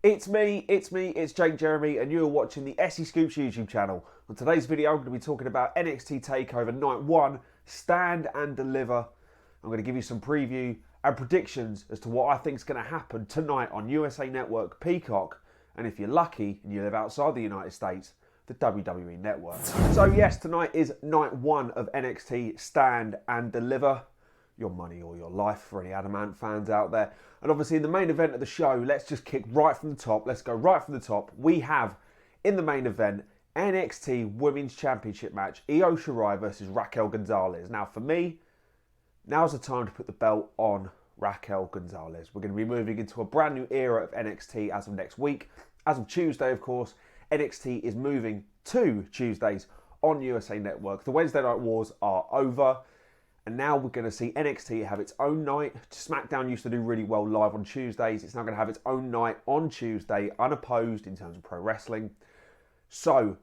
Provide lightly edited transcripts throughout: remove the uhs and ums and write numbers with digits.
It's Jake Jeremy, and you're watching the SE Scoops YouTube channel. On today's video, I'm going to be talking about NXT TakeOver Night 1, Stand and Deliver. I'm going to give you some preview and predictions as to what I think is going to happen tonight on USA Network, Peacock, and if you're lucky and you live outside the United States, the WWE Network. So yes, tonight is Night 1 of NXT Stand and Deliver. Your money or your life for any Adamant fans out there. And obviously in the main event of the show, let's just kick right from the top. Let's go right from the top. We have, in the main event, NXT Women's Championship match, Io Shirai versus Raquel Gonzalez. Now for me, now's the time to put the belt on Raquel Gonzalez. We're going to be moving into a brand new era of NXT as of next week. As of Tuesday, of course, NXT is moving to Tuesdays on USA Network. The Wednesday Night Wars are over. And now we're going to see NXT have its own night. SmackDown used to do really well live on Tuesdays. It's now going to have its own night on Tuesday, unopposed in terms of pro wrestling. So,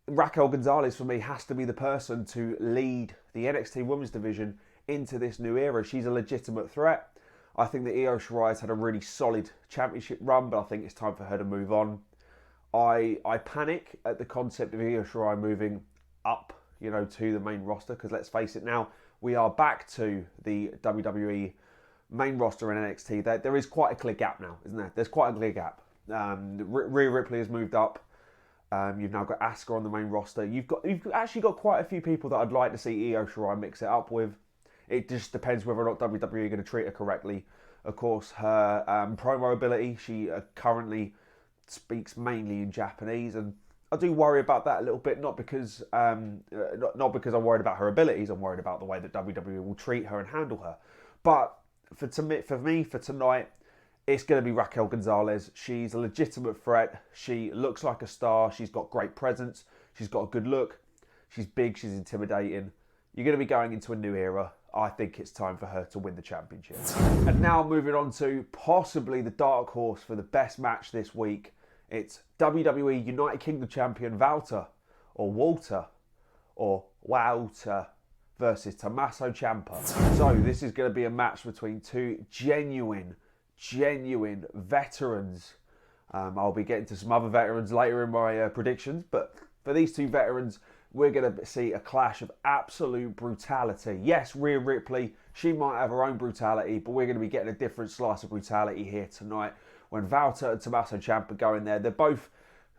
Raquel Gonzalez, for me, has to be the person to lead the NXT Women's Division into this new era. She's a legitimate threat. I think that Io Shirai has had a really solid championship run, but I think it's time for her to move on. I panic at the concept of Io Shirai moving up, to the main roster, because let's face it now, we are back to the WWE main roster in NXT. There is quite a clear gap now, isn't there? There's quite a clear gap. Rhea Ripley has moved up. You've now got Asuka on the main roster. You've actually got quite a few people that I'd like to see Io Shirai mix it up with. It just depends whether or not WWE are going to treat her correctly. Of course, her promo ability, she currently speaks mainly in Japanese, and I do worry about that a little bit, not because I'm worried about her abilities. I'm worried about the way that WWE will treat her and handle her. But for me, for tonight, it's going to be Raquel Gonzalez. She's a legitimate threat. She looks like a star. She's got great presence. She's got a good look. She's big. She's intimidating. You're going to be going into a new era. I think it's time for her to win the championship. And now moving on to possibly the dark horse for the best match this week. It's WWE United Kingdom Champion Walter versus Tommaso Ciampa. So this is going to be a match between two genuine veterans. I'll be getting to some other veterans later in my predictions, but for these two veterans, we're going to see a clash of absolute brutality. Yes, Rhea Ripley, she might have her own brutality, but we're going to be getting a different slice of brutality here tonight. When Walter and Tommaso Ciampa go in there, they're both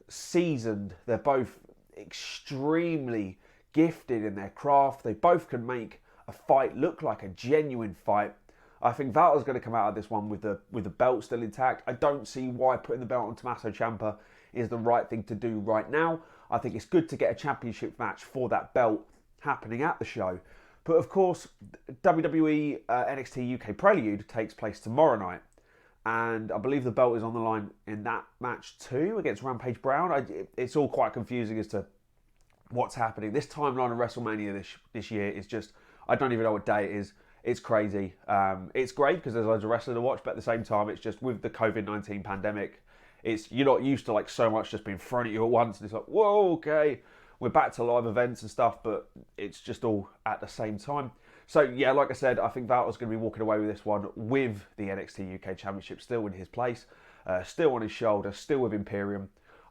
seasoned. They're both extremely gifted in their craft. They both can make a fight look like a genuine fight. I think Walter's going to come out of this one with the belt still intact. I don't see why putting the belt on Tommaso Ciampa is the right thing to do right now. I think it's good to get a championship match for that belt happening at the show. But of course, WWE NXT UK Prelude takes place tomorrow night. And I believe the belt is on the line in that match too against Rampage Brown. It's all quite confusing as to what's happening. This timeline of WrestleMania this year is just, I don't even know what day it is. It's crazy. It's great because there's loads of wrestling to watch, but at the same time, it's just with the COVID-19 pandemic, you're not used to so much just being thrown at you at once. And it's like, whoa, okay, we're back to live events and stuff, but it's just all at the same time. So yeah, like I said, I think Walter's going to be walking away with this one with the NXT UK Championship still in his place, still on his shoulder, still with Imperium.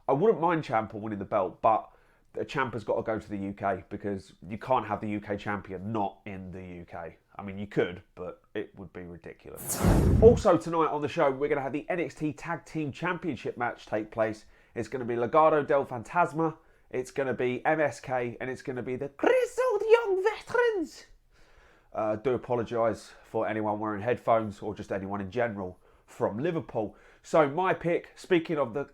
I wouldn't mind Ciampa winning the belt, but Ciampa's got to go to the UK because you can't have the UK champion not in the UK. I mean, you could, but it would be ridiculous. Also tonight on the show, we're going to have the NXT Tag Team Championship match take place. It's going to be Legado del Fantasma, it's going to be MSK, and it's going to be the grizzled young veterans. Do apologise for anyone wearing headphones or just anyone in general from Liverpool. So my pick, speaking of the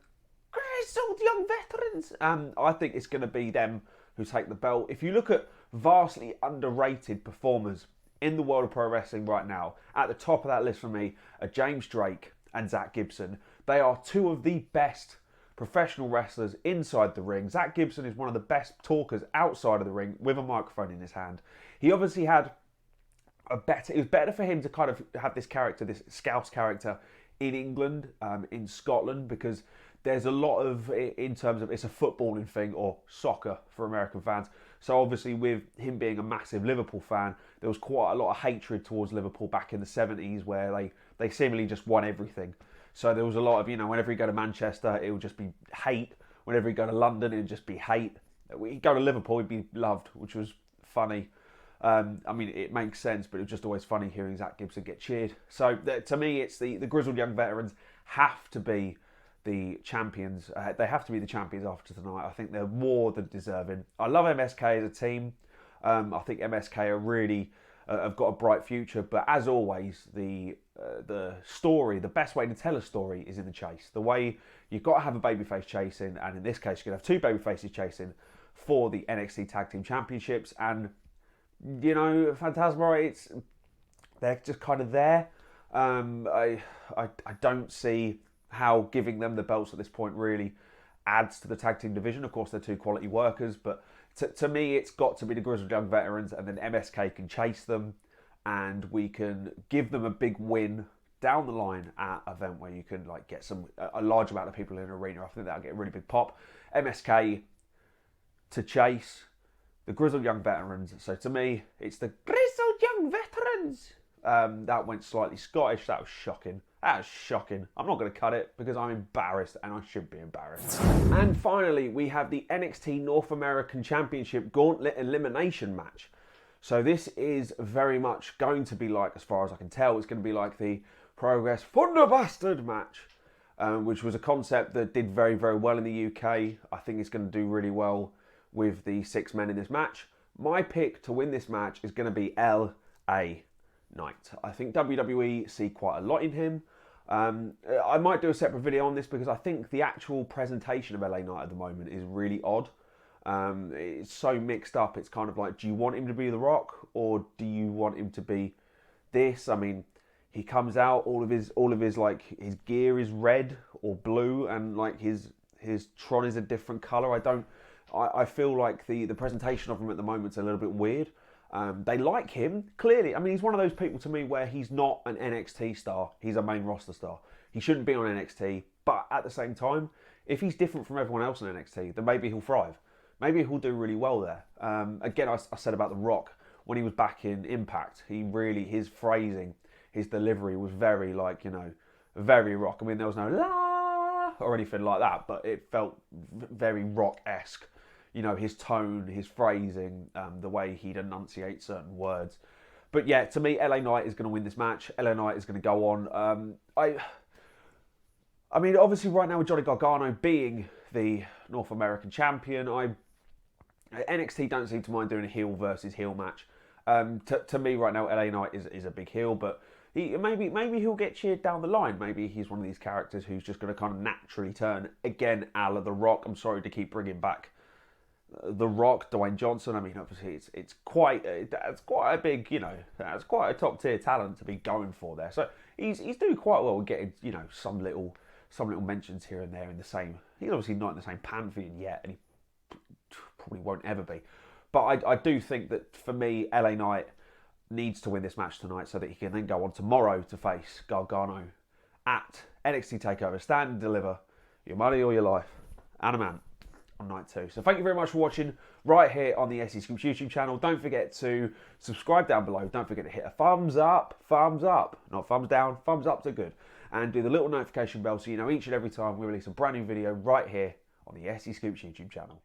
grizzled young veterans, I think it's going to be them who take the belt. If you look at vastly underrated performers in the world of pro wrestling right now, at the top of that list for me are James Drake and Zach Gibson. They are two of the best professional wrestlers inside the ring. Zach Gibson is one of the best talkers outside of the ring with a microphone in his hand. He obviously had it was better for him to kind of have this character, this Scouse character in England, in Scotland, because there's a lot of, in terms of, it's a footballing thing, or soccer for American fans. So obviously with him being a massive Liverpool fan, there was quite a lot of hatred towards Liverpool back in the 70s where they seemingly just won everything. So there was a lot of, whenever you go to Manchester, it would just be hate. Whenever you go to London, it would just be hate. He'd go to Liverpool, he'd be loved, which was funny. I mean, it makes sense, but it was just always funny hearing Zach Gibson get cheered. So to me, it's the grizzled young veterans have to be the champions. They have to be the champions after tonight. I think they're more than deserving. I love MSK as a team. I think MSK are really have got a bright future. But as always, the story, the best way to tell a story is in the chase. The way you've got to have a babyface chasing, and in this case, you're going to have two babyfaces chasing for the NXT Tag Team Championships. And Phantasma, they're just kind of there. I don't see how giving them the belts at this point really adds to the tag team division. Of course, they're two quality workers, but to me, it's got to be the grizzled young veterans, and then MSK can chase them, and we can give them a big win down the line at an event where you can get a large amount of people in an arena. I think that'll get a really big pop. MSK to chase the grizzled young veterans. So to me, it's the grizzled young veterans. That went slightly Scottish. That was shocking. That was shocking. I'm not going to cut it because I'm embarrassed, and I should be embarrassed. And finally, we have the NXT North American Championship Gauntlet Elimination match. So this is very much going to be like, as far as I can tell, it's going to be like the Progress Thunderbastard match, which was a concept that did very, very well in the UK. I think it's going to do really well with the 6 men in this match. My pick to win this match is going to be LA Knight. I think WWE see quite a lot in him. I might do a separate video on this because I think the actual presentation of LA Knight at the moment is really odd. It's so mixed up. It's kind of like, do you want him to be The Rock or do you want him to be this? I mean, he comes out, all of his his gear is red or blue, and his Tron is a different color. I feel like the presentation of him at the moment is a little bit weird. They like him, clearly. I mean, he's one of those people to me where he's not an NXT star. He's a main roster star. He shouldn't be on NXT. But at the same time, if he's different from everyone else in NXT, then maybe he'll thrive. Maybe he'll do really well there. Again, I said about The Rock, when he was back in Impact, his phrasing, his delivery was very very Rock. I mean, there was no la or anything like that, but it felt very Rock-esque. His tone, his phrasing, the way he'd enunciate certain words. But yeah, to me, LA Knight is going to win this match. LA Knight is going to go on. I mean, obviously right now with Johnny Gargano being the North American champion, NXT don't seem to mind doing a heel versus heel match. To me right now, LA Knight is a big heel, but maybe he'll get cheered down the line. Maybe he's one of these characters who's just going to kind of naturally turn, again, a la The Rock. I'm sorry to keep bringing back The Rock, Dwayne Johnson. I mean, obviously, it's quite a big, that's quite a top tier talent to be going for there. So he's doing quite well getting, some little mentions here and there in the same. He's obviously not in the same pantheon yet, and he probably won't ever be. But I do think that for me, LA Knight needs to win this match tonight so that he can then go on tomorrow to face Gargano at NXT TakeOver. Stand and deliver your money or your life, and a man on night 2. So thank you very much for watching right here on the SE Scoops YouTube channel. Don't forget to subscribe down below. Don't forget to hit a thumbs up, not thumbs down, thumbs up to good. And do the little notification bell so you know each and every time we release a brand new video right here on the SE Scoops YouTube channel.